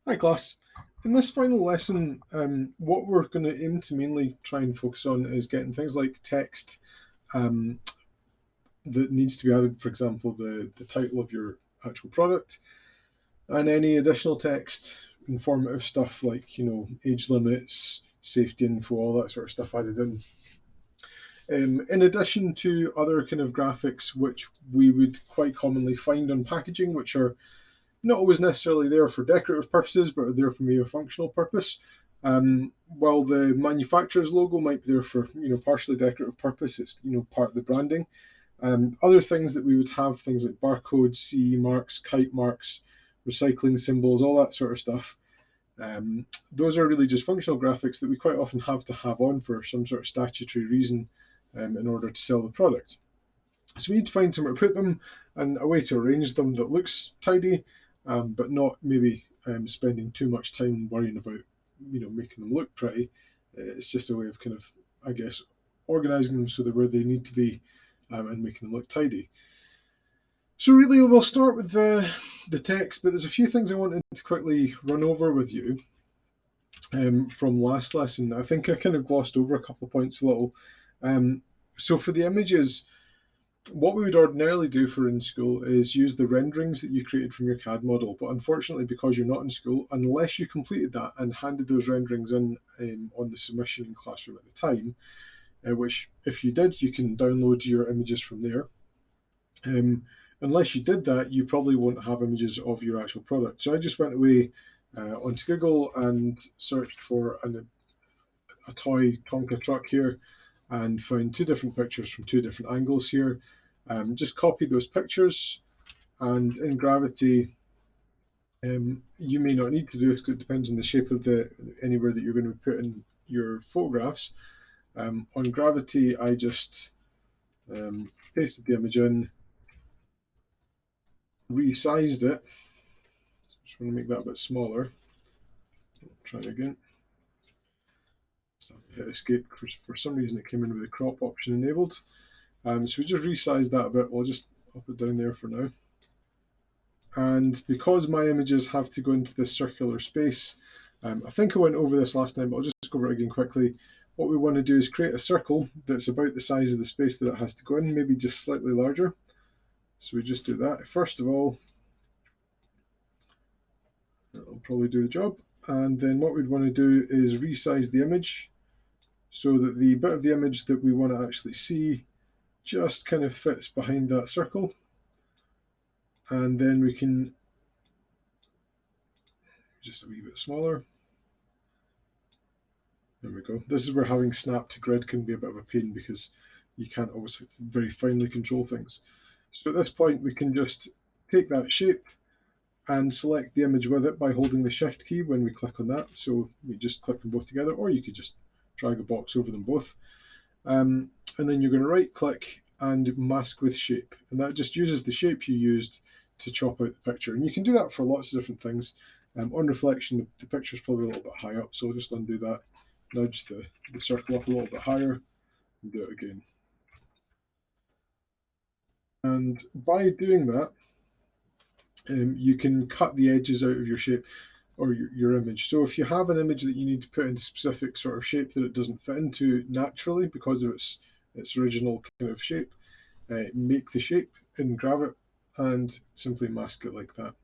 Hi class. In this final lesson, what we're going to aim to mainly try and focus on is getting things like text um, that needs to be added, for example, the title of your actual product, and any additional text, informative stuff like, age limits, safety info, all that sort of stuff added in. In addition to other kind of graphics which we would quite commonly find on packaging, which are not always necessarily there for decorative purposes, but are there for maybe a functional purpose. While the manufacturer's logo might be there for partially decorative purpose, it's part of the branding. Other things that we would have, things like barcodes, CE marks, kite marks, recycling symbols, all that sort of stuff. Those are really just functional graphics that we quite often have to have on for some sort of statutory reason in order to sell the product. So we need to find somewhere to put them and a way to arrange them that looks tidy, but not maybe spending too much time worrying about making them look pretty. It's just a way of kind of, I guess, organizing them so they're where they need to be and making them look tidy. So really, we'll start with the text, but there's a few things I wanted to quickly run over with you from last lesson. I think I kind of glossed over a couple of points a little. So for the images, what we would ordinarily do for in school is use the renderings that you created from your CAD model. But unfortunately, because you're not in school, unless you completed that and handed those renderings in on the submission in classroom at the time, which if you did, you can download your images from there. Unless you did that, you probably won't have images of your actual product. So I just went away onto Google and searched for a toy Tonka truck here and found two different pictures from two different angles here. Just copied those pictures, and in Gravity, you may not need to do this because it depends on the shape of the anywhere that you're going to put in your photographs. On Gravity, I just pasted the image in, resized it. Just want to make that a bit smaller. Try it again. So hit escape. For some reason, it came in with the crop option enabled. So we just resized that a bit. We'll just pop it down there for now. And because my images have to go into this circular space, I think I went over this last time, but I'll just go over it again quickly. What we want to do is create a circle that's about the size of the space that it has to go in, maybe just slightly larger. So we just do that. First of all, it'll probably do the job. And then what we'd want to do is resize the image so that the bit of the image that we want to actually see just kind of fits behind that circle. And then we can just a wee bit smaller. There we go. This is where having snap to grid can be a bit of a pain because you can't always very finely control things. So at this point, we can just take that shape and select the image with it by holding the shift key when we click on that. So we just click them both together, or you could just drag a box over them both. And then you're going to right click and mask with shape. And that just uses the shape you used to chop out the picture. And you can do that for lots of different things. On reflection, the picture's probably a little bit high up, so I'll just undo that, nudge the circle up a little bit higher, and do it again. And by doing that, you can cut the edges out of your shape or your image. So if you have an image that you need to put into specific sort of shape that it doesn't fit into naturally because of its original kind of shape, make the shape in Gravit and simply mask it like that.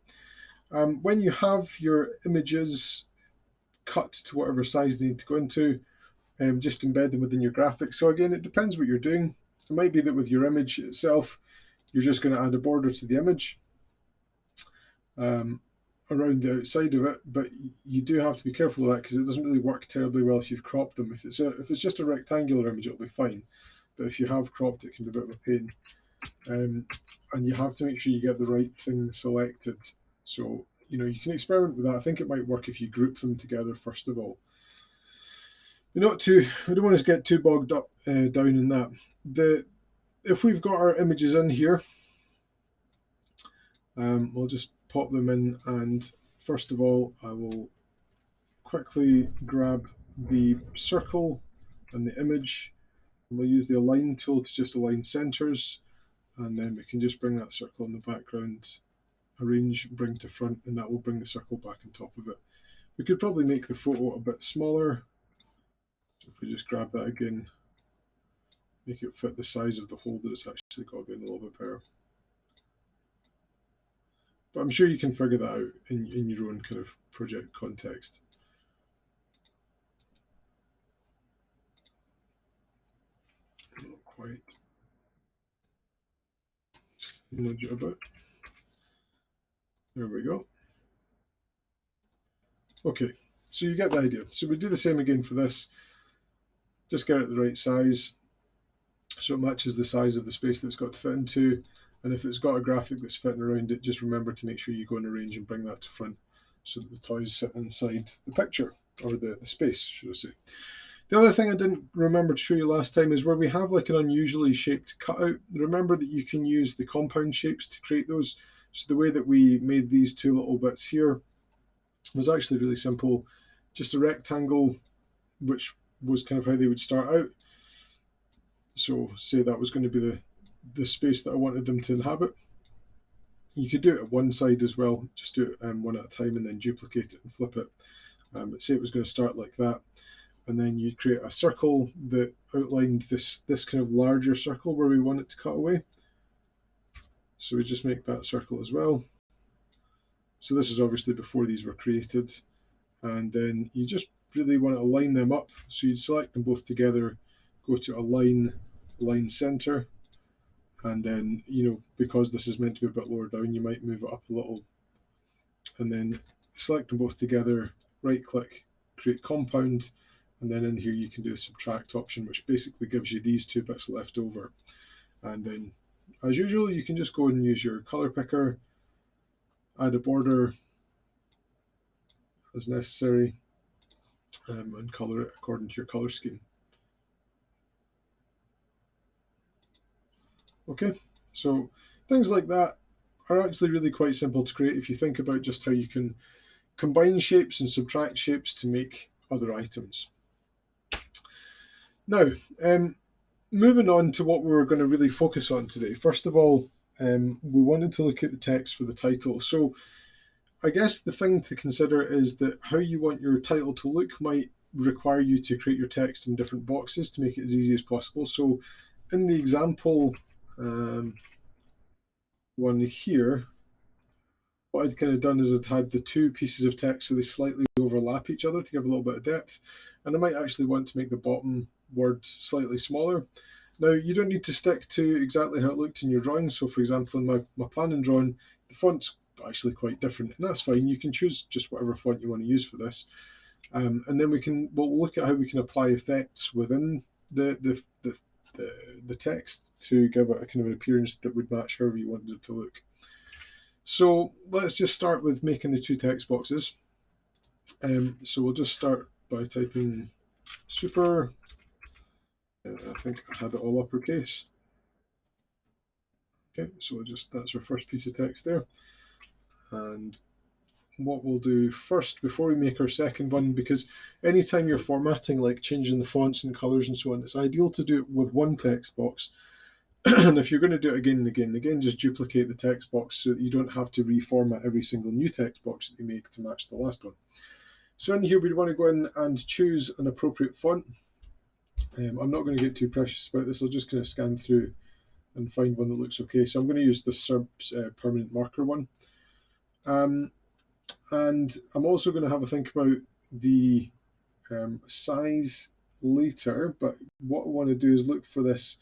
When you have your images cut to whatever size they need to go into, just embed them within your graphics. So again, it depends what you're doing. It might be that with your image itself, you're just going to add a border to the image around the outside of it, but you do have to be careful with that because it doesn't really work terribly well if you've cropped them. If it's just a rectangular image, it'll be fine, but if you have cropped, it can be a bit of a pain. And you have to make sure you get the right things selected. So you can experiment with that. I think it might work if you group them together first of all. We don't want to get too bogged up down in that. If we've got our images in here, we'll just pop them in, and first of all I will quickly grab the circle and the image, and we'll use the align tool to just align centers, and then we can just bring that circle in the background, arrange, bring to front, and that will bring the circle back on top of it. We could probably make the photo a bit smaller. So if we just grab that again, make it fit the size of the hole that it's actually got again a little bit better. But I'm sure you can figure that out in your own kind of project context. Not quite. Nudge it a bit. There we go. Okay, so you get the idea. So we do the same again for this. Just get it the right size so it matches the size of the space that it's got to fit into. And if it's got a graphic that's fitting around it, just remember to make sure you go and arrange and bring that to front so that the toys sit inside the picture, or the space, should I say. The other thing I didn't remember to show you last time is where we have like an unusually shaped cutout. Remember that you can use the compound shapes to create those. So the way that we made these two little bits here was actually really simple. Just a rectangle, which was kind of how they would start out. So say that was going to be the space that I wanted them to inhabit. You could do it at one side as well, just do it one at a time and then duplicate it and flip it. Say it was going to start like that, and then you'd create a circle that outlined this kind of larger circle where we want it to cut away. So we just make that circle as well. So this is obviously before these were created, and then you just really want to line them up. So you'd select them both together, go to line center, and then, because this is meant to be a bit lower down, you might move it up a little, and then select them both together, right click, create compound, and then in here you can do a subtract option, which basically gives you these two bits left over. And then, as usual, you can just go and use your color picker, add a border as necessary, and color it according to your color scheme. Okay, so things like that are actually really quite simple to create if you think about just how you can combine shapes and subtract shapes to make other items. Now, moving on to what we're going to really focus on today. First of all, we wanted to look at the text for the title. So I guess the thing to consider is that how you want your title to look might require you to create your text in different boxes to make it as easy as possible. So in the example one here, what I'd kind of done is I'd had the two pieces of text so they slightly overlap each other to give a little bit of depth. And I might actually want to make the bottom word slightly smaller. Now, you don't need to stick to exactly how it looked in your drawing. So for example, in my plan and drawing, the font's actually quite different, and that's fine. You can choose just whatever font you want to use for this. And then we'll look at how we can apply effects within the text to give it a kind of an appearance that would match however you wanted it to look. So let's just start with making the two text boxes. So we'll just start by typing super. I think I had it all uppercase. Okay, so that's our first piece of text there. And what we'll do first before we make our second one, because anytime you're formatting, like changing the fonts and colors and so on, it's ideal to do it with one text box. And if you're going to do it again and again and again, just duplicate the text box so that you don't have to reformat every single new text box that you make to match the last one. So in here, we want to go in and choose an appropriate font. I'm not going to get too precious about this. I'll just kind of scan through and find one that looks okay. So I'm going to use the SERP's permanent marker one. And I'm also going to have a think about the size later, but what I want to do is look for this,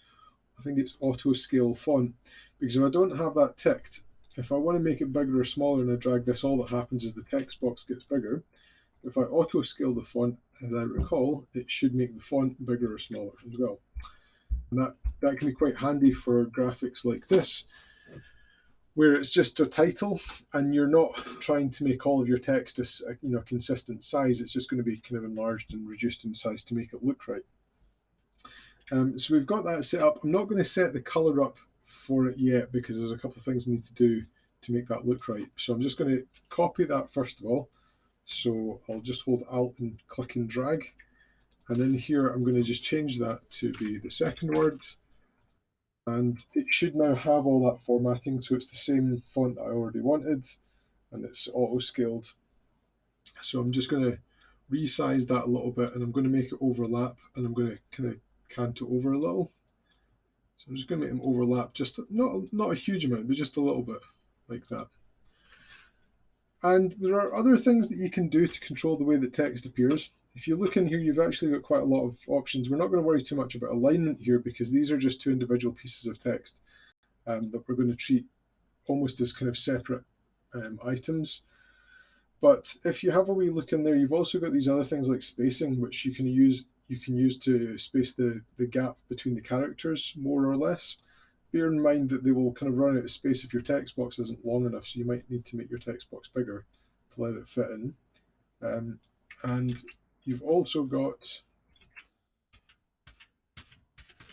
I think it's auto scale font, because if I don't have that ticked, if I want to make it bigger or smaller and I drag this, all that happens is the text box gets bigger. If I auto scale the font, as I recall, it should make the font bigger or smaller as well. And that can be quite handy for graphics like this, where it's just a title and you're not trying to make all of your text a consistent size. It's just going to be kind of enlarged and reduced in size to make it look right. So we've got that set up. I'm not going to set the color up for it yet because there's a couple of things I need to do to make that look right. So I'm just going to copy that first of all. So I'll just hold Alt and click and drag. And in here, I'm going to just change that to be the second word. And it should now have all that formatting. So it's the same font that I already wanted. And it's auto scaled. So I'm just going to resize that a little bit, and I'm going to make it overlap, and I'm going to kind of cant it over a little. So I'm just going to make them overlap, just not a huge amount, but just a little bit, like that. And there are other things that you can do to control the way that text appears. If you look in here, you've actually got quite a lot of options. We're not going to worry too much about alignment here because these are just two individual pieces of text that we're going to treat almost as kind of separate items. But if you have a wee look in there, you've also got these other things like spacing, which you can use to space the gap between the characters more or less. Bear in mind that they will kind of run out of space if your text box isn't long enough, so you might need to make your text box bigger to let it fit in. And you've also got,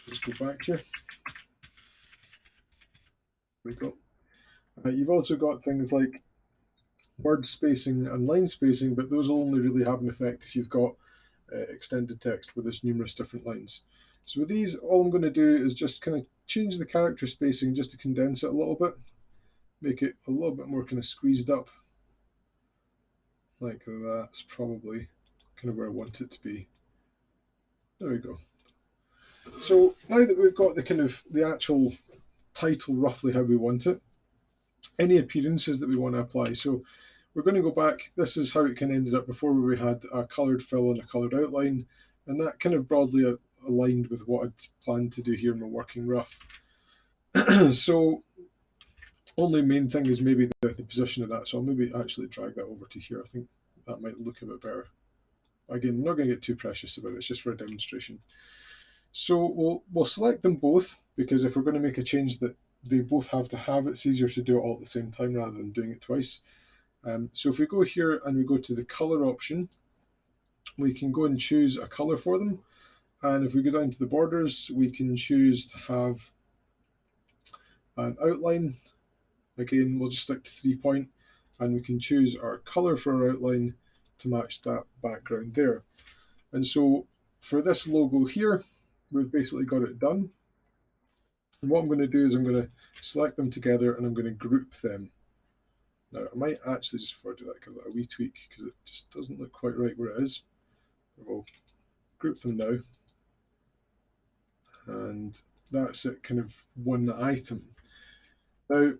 let's go back here. There we go. You've also got things like word spacing and line spacing, but those will only really have an effect if you've got extended text where there's numerous different lines. So with these, all I'm going to do is just kind of change the character spacing just to condense it a little bit, make it a little bit more kind of squeezed up. Like that's probably kind of where I want it to be. There we go. So now that we've got the kind of the actual title roughly how we want it, any appearances that we want to apply. So we're going to go back. This is how it kind of ended up before, where we had a coloured fill and a coloured outline, and that kind of broadly aligned with what I'd planned to do here in my working rough. So only main thing is maybe the position of that. So I'll maybe actually drag that over to here. I think that might look a bit better. Again, I'm not going to get too precious about it. It's just for a demonstration. So we'll select them both, because if we're going to make a change that they both have to have, it's easier to do it all at the same time rather than doing it twice. So if we go here and we go to the color option, we can go and choose a color for them. And if we go down to the borders, we can choose to have an outline. Again, we'll just stick to 3-point, and we can choose our color for our outline to match that background there. And so for this logo here, we've basically got it done. And what I'm going to do is I'm going to select them together and I'm going to group them. Now, I might actually, just before I do that, give it a wee tweak because it just doesn't look quite right where it is. We'll group them now. And that's it, kind of one item. Now,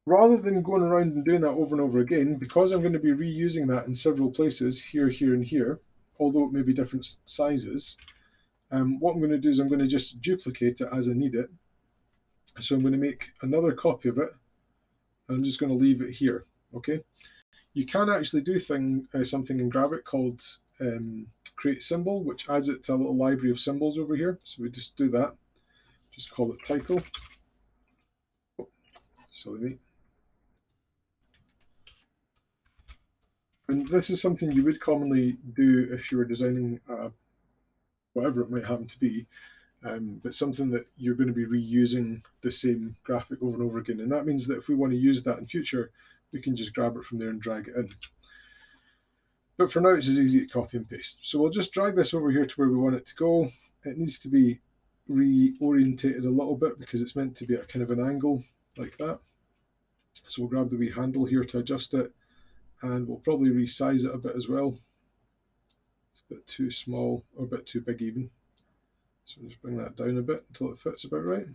rather than going around and doing that over and over again, because I'm going to be reusing that in several places, here, here, and here, although it may be different sizes, what I'm going to do is I'm going to just duplicate it as I need it. So I'm going to make another copy of it, and I'm just going to leave it here, okay? You can actually do something in Gravit called create symbol, which adds it to a little library of symbols over here. So we just do that, just call it title. Oh, silly me. And this is something you would commonly do if you were designing whatever it might happen to be, but something that you're going to be reusing the same graphic over and over again. And that means that if we want to use that in future, we can just grab it from there and drag it in. But for now, it's as easy to copy and paste. So we'll just drag this over here to where we want it to go. It needs to be reorientated a little bit because it's meant to be at kind of an angle like that. So we'll grab the wee handle here to adjust it, and we'll probably resize it a bit as well. It's a bit too small, or a bit too big even. So just bring that down a bit until it fits about right.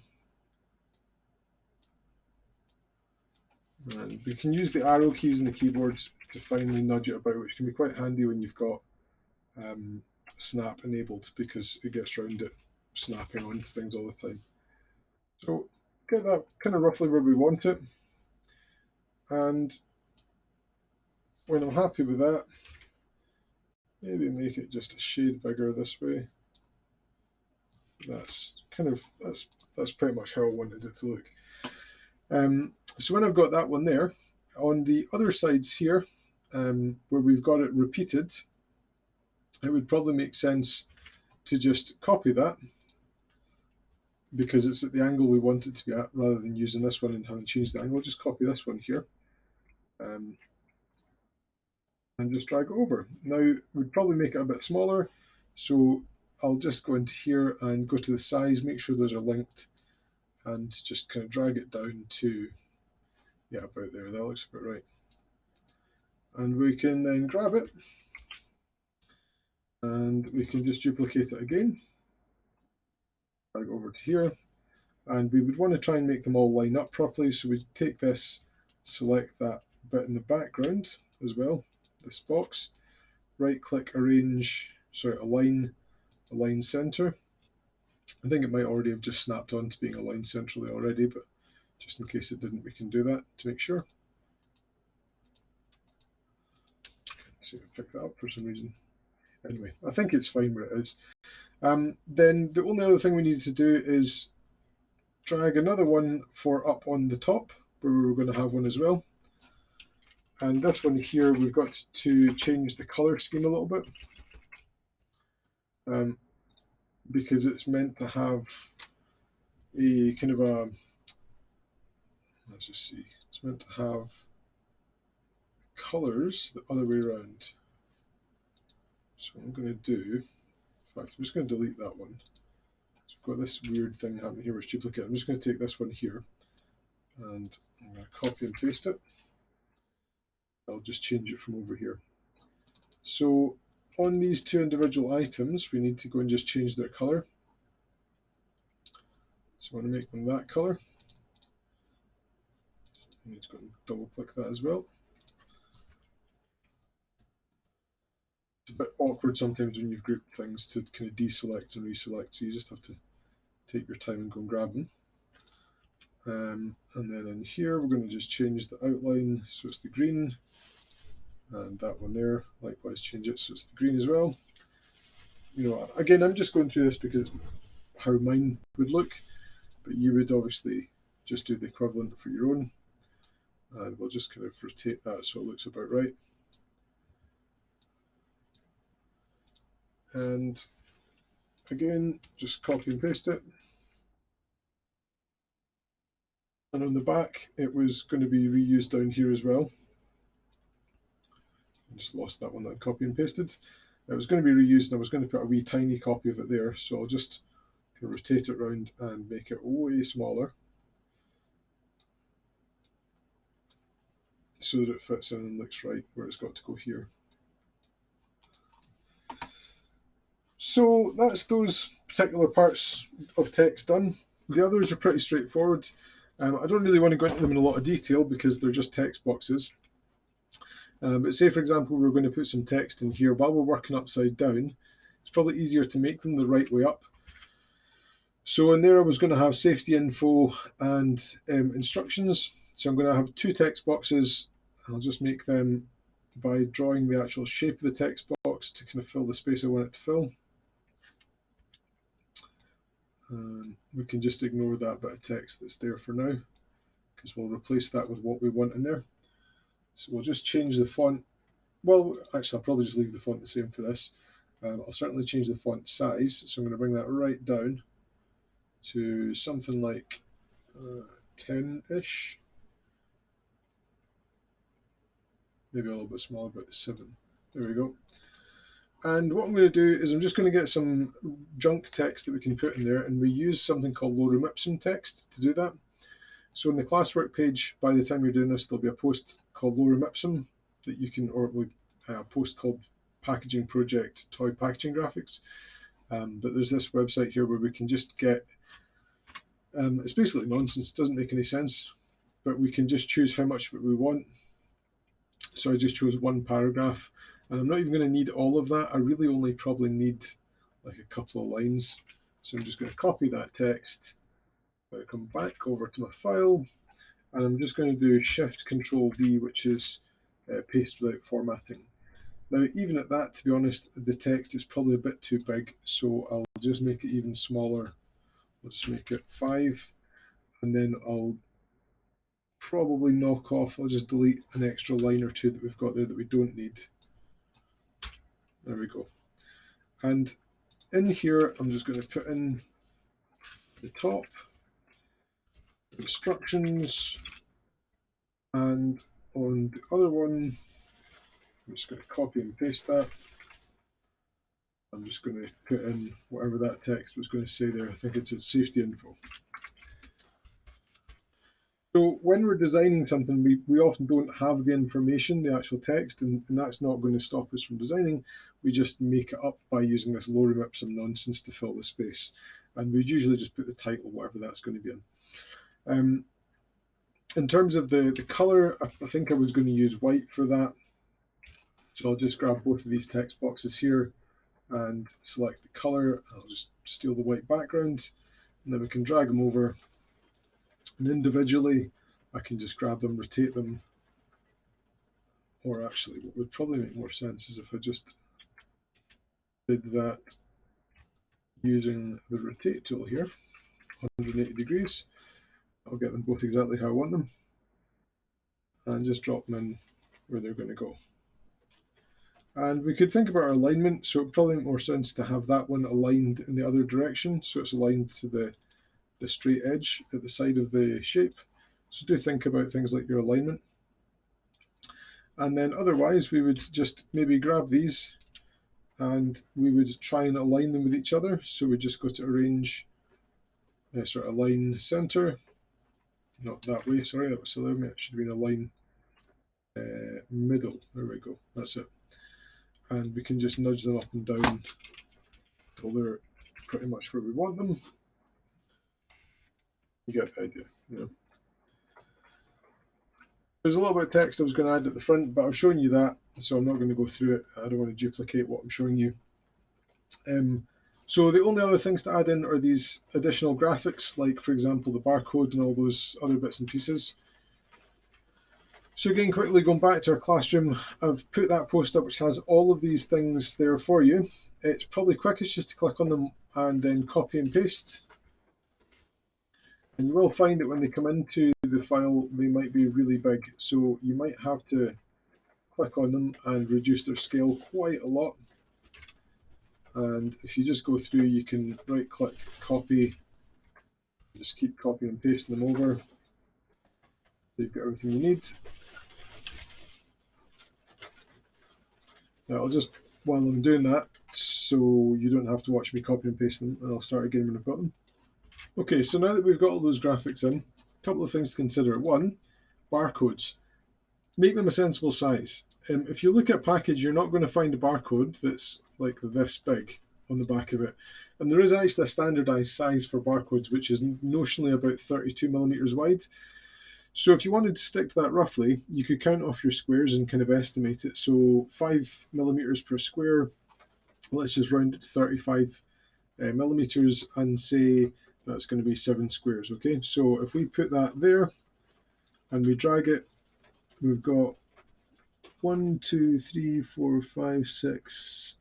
And we can use the arrow keys in the keyboard to finally nudge it about, which can be quite handy when you've got snap enabled, because it gets around it snapping onto things all the time. So get that kind of roughly where we want it. And when I'm happy with that, maybe make it just a shade bigger this way. That's pretty much how I wanted it to look. So when I've got that one there, on the other sides here, where we've got it repeated, it would probably make sense to just copy that, because it's at the angle we want it to be at, rather than using this one and having changed the angle. Just copy this one here, and just drag it over. Now, we'd probably make it a bit smaller, so I'll just go into here and go to the size, make sure those are linked, and just kind of drag it down to, yeah, about there. That looks about right. And we can then grab it and we can just duplicate it again. Drag over to here, and we would want to try and make them all line up properly. So we take this, select that bit in the background as well, this box, right click, arrange, sorry, align center. I think it might already have just snapped on to being aligned centrally already, but just in case it didn't, we can do that to make sure. See if I pick that up for some reason. Anyway, I think it's fine where it is. Then the only other thing we need to do is drag another one for up on the top, where we were going to have one as well. And this one here, we've got to change the color scheme a little bit, because it's meant to have a kind of a, let's just see, it's meant to have colors the other way around. So what I'm going to do, in fact, I'm just going to delete that one. So I've got this weird thing happening here with duplicate. I'm just going to take this one here and I'm going to copy and paste it. I'll just change it from over here. So on these two individual items, we need to go and just change their color. So I want to make them that color. I'm just going to double click that as well. It's a bit awkward sometimes when you've grouped things to kind of deselect and reselect, so you just have to take your time and go and grab them. And then in here, we're going to just change the outline so it's the green, and that one there, likewise change it so it's the green as well. You know, again, I'm just going through this because it's how mine would look, but you would obviously just do the equivalent for your own. And we'll just kind of rotate that so it looks about right. And again, just copy and paste it. And on the back, it was going to be reused down here as well. I just lost that one that I copy and pasted. It was going to be reused and I was going to put a wee tiny copy of it there. So I'll just rotate it around and make it way smaller so that it fits in and looks right where it's got to go here. So that's those particular parts of text done. The others are pretty straightforward. I don't really want to go into them in a lot of detail because they're just text boxes. But say, for example, we're going to put some text in here while we're working upside down. It's probably easier to make them the right way up. So in there, I was going to have safety info and instructions. So I'm going to have two text boxes. I'll just make them by drawing the actual shape of the text box to kind of fill the space I want it to fill. We can just ignore that bit of text that's there for now because we'll replace that with what we want in there. So we'll just change the font. Well, actually, I'll probably just leave the font the same for this. I'll certainly change the font size. So I'm going to bring that right down to something like 10-ish. Maybe a little bit smaller, but 7. There we go. And what I'm going to do is I'm just going to get some junk text that we can put in there, and we use something called lorem ipsum text to do that. So in the classwork page, by the time you're doing this, there'll be a post called lorem ipsum that you can, or a post called packaging project toy packaging graphics. But there's this website here where we can just get, it's basically nonsense, doesn't make any sense, but we can just choose how much of it we want. So I just chose one paragraph, and I'm not even going to need all of that. I really only probably need like a couple of lines. So I'm just going to copy that text. I'm going to come back over to my file, and I'm just going to do Shift Control V, which is paste without formatting. Now, even at that, to be honest, the text is probably a bit too big, so I'll just make it even smaller. Let's make it 5, and then I'll probably knock off, I'll just delete an extra line or two that we've got there that we don't need. There we go. And in here, I'm just going to put in the top instructions, and on the other one, I'm just going to copy and paste that. I'm just going to put in whatever that text was going to say there. I think it said safety info. So when we're designing something, we often don't have the information, the actual text, and that's not going to stop us from designing. We just make it up by using this lorem ipsum nonsense to fill the space. And we'd usually just put the title, whatever that's going to be in. In terms of the color, I think I was going to use white for that. So I'll just grab both of these text boxes here and select the color. I'll just steal the white background, and then we can drag them over. And individually, I can just grab them, rotate them, or actually, what would probably make more sense is if I just did that using the rotate tool here, 180 degrees. I'll get them both exactly how I want them, and just drop them in where they're going to go. And we could think about our alignment, so it probably make more sense to have that one aligned in the other direction, so it's aligned to the straight edge at the side of the shape. So do think about things like your alignment. And then otherwise, we would just maybe grab these and we would try and align them with each other. So we just go to arrange, sort of align center. Not that way, sorry, that was silly of me. It should have been align middle. There we go, that's it. And we can just nudge them up and down until they're pretty much where we want them. You get the idea. You know. There's a little bit of text I was going to add at the front, but I've shown you that, so I'm not going to go through it. I don't want to duplicate what I'm showing you. So the only other things to add in are these additional graphics, like, for example, the barcode and all those other bits and pieces. So again, quickly going back to our classroom, I've put that post up which has all of these things there for you. It's probably quickest just to click on them and then copy and paste. And you will find that when they come into the file, they might be really big. So you might have to click on them and reduce their scale quite a lot. And if you just go through, you can right click, copy, just keep copying and pasting them over. So you've got everything you need. Now I'll just, while I'm doing that, so you don't have to watch me copy and paste them, and I'll start again when I've got them. Okay, so now that we've got all those graphics in, a couple of things to consider. One, barcodes. Make them a sensible size. If you look at a package, you're not going to find a barcode that's like this big on the back of it. And there is actually a standardized size for barcodes, which is notionally about 32 millimeters wide. So if you wanted to stick to that roughly, you could count off your squares and kind of estimate it. So 5 millimeters per square, let's just round it to 35 millimeters and say that's going to be 7 squares. Okay, so if we put that there and we drag it, we've got 1, 2, 3, 4, 5, 6.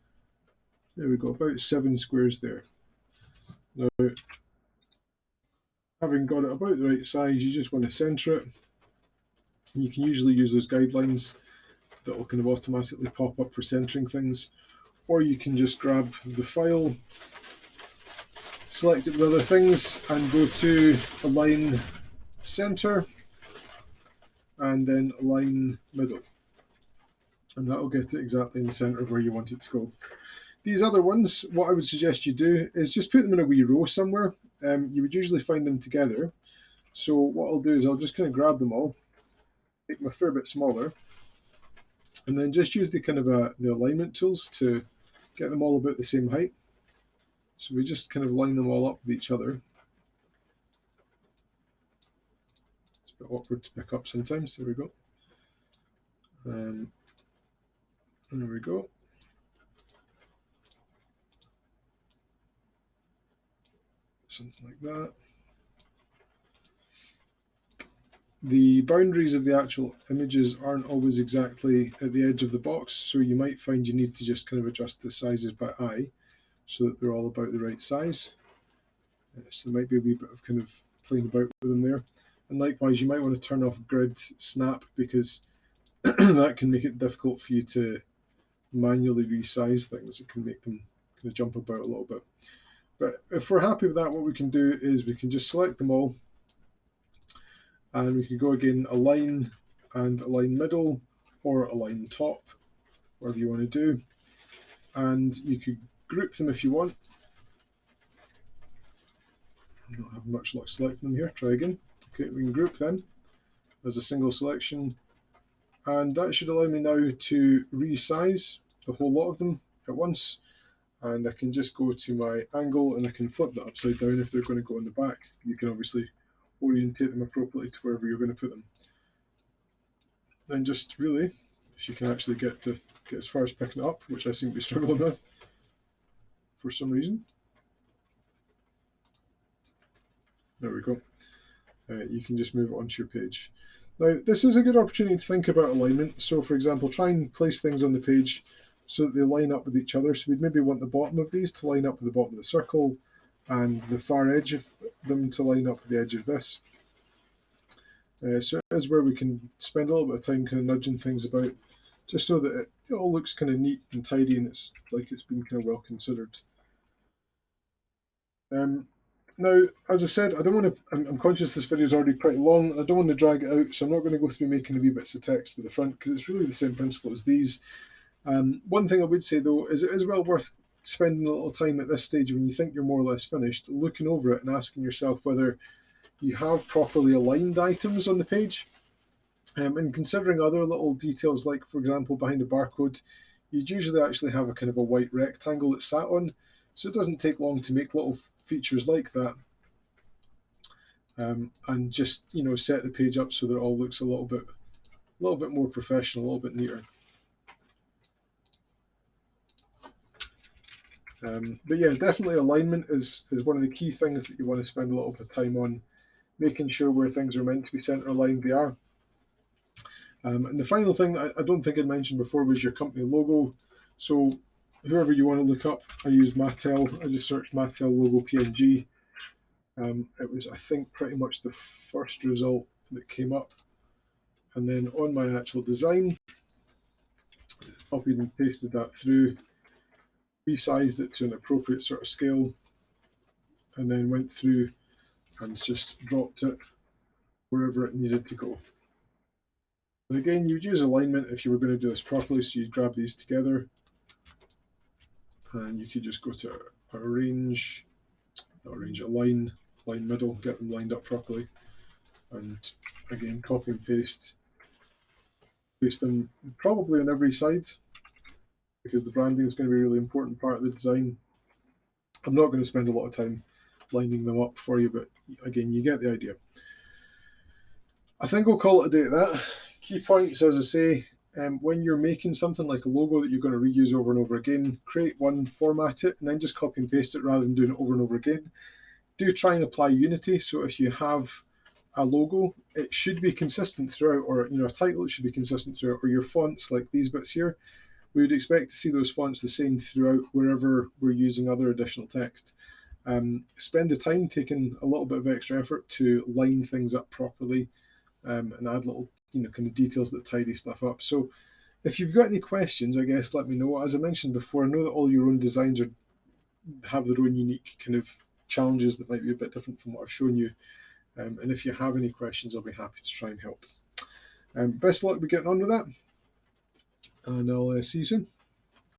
There we go, about 7 squares there. Now, having got it about the right size, you just want to center it. You can usually use those guidelines that will kind of automatically pop up for centering things, or you can just grab the file, select it with other things, and go to align center, and then align middle. And that will get it exactly in the center of where you want it to go. These other ones, what I would suggest you do is just put them in a wee row somewhere. You would usually find them together. So what I'll do is I'll just kind of grab them all, make them a fair bit smaller, and then just use the kind of the alignment tools to get them all about the same height. So we just kind of line them all up with each other. It's a bit awkward to pick up sometimes. There we go. And there we go. Something like that. The boundaries of the actual images aren't always exactly at the edge of the box, so you might find you need to just kind of adjust the sizes by eye so that they're all about the right size. So there might be a wee bit of kind of playing about with them there. And likewise, you might want to turn off grid snap because that can make it difficult for you to manually resize things. It can make them kind of jump about a little bit. But if we're happy with that, what we can do is we can just select them all, and we can go again align and align middle or align top, whatever you want to do. And you could group them if you want. I don't have much luck selecting them here. Try again. Okay, we can group them. as a single selection, and that should allow me now to resize the whole lot of them at once. And I can just go to my angle and I can flip that upside down if they're going to go in the back. You can obviously orientate them appropriately to wherever you're going to put them. Then just really, if you can actually get as far as picking it up, which I seem to be struggling with for some reason. There we go. You can just move it onto your page. Now, this is a good opportunity to think about alignment. So, for example, try and place things on the page so that they line up with each other. So we'd maybe want the bottom of these to line up with the bottom of the circle, and the far edge of them to line up with the edge of this. So it is where we can spend a little bit of time kind of nudging things about, just so that it all looks kind of neat and tidy, and it's like it's been kind of well considered. Now, as I said, I don't want to. I'm conscious this video is already pretty long. I don't want to drag it out, so I'm not going to go through making the wee bits of text for the front because it's really the same principle as these. One thing I would say though is it is well worth spending a little time at this stage when you think you're more or less finished, looking over it and asking yourself whether you have properly aligned items on the page, and considering other little details, like for example behind a barcode, you'd usually actually have a kind of a white rectangle that's sat on, so it doesn't take long to make little features like that. And just set the page up so that it all looks a little bit more professional, a little bit neater. But yeah, definitely alignment is one of the key things that you want to spend a little bit of time on, making sure where things are meant to be center aligned they are. And the final thing I don't think I'd mentioned before was your company logo. So whoever you want to look up, I use Mattel. I just searched Mattel logo PNG. It was, I think, pretty much the first result that came up. And then on my actual design, copied and pasted that through, resized it to an appropriate sort of scale, and then went through and just dropped it wherever it needed to go. And again, you'd use alignment if you were going to do this properly, so you'd grab these together, and you could just go to arrange, line middle, get them lined up properly, and again, copy and paste them probably on every side, because the branding is going to be a really important part of the design. I'm not going to spend a lot of time lining them up for you, but again, you get the idea. I think we'll call it a day at that. Key points, as I say, when you're making something like a logo that you're going to reuse over and over again, create one, format it, and then just copy and paste it rather than doing it over and over again. Do try and apply unity. So if you have a logo, it should be consistent throughout, or a title, it should be consistent throughout, or your fonts like these bits here. We would expect to see those fonts the same throughout wherever we're using other additional text. Spend the time taking a little bit of extra effort to line things up properly, and add little kind of details that tidy stuff up. So if you've got any questions, I guess let me know. As I mentioned before, I know that all your own designs have their own unique kind of challenges that might be a bit different from what I've shown you. And if you have any questions, I'll be happy to try and help. Best of luck with getting on with that, and I'll see you soon.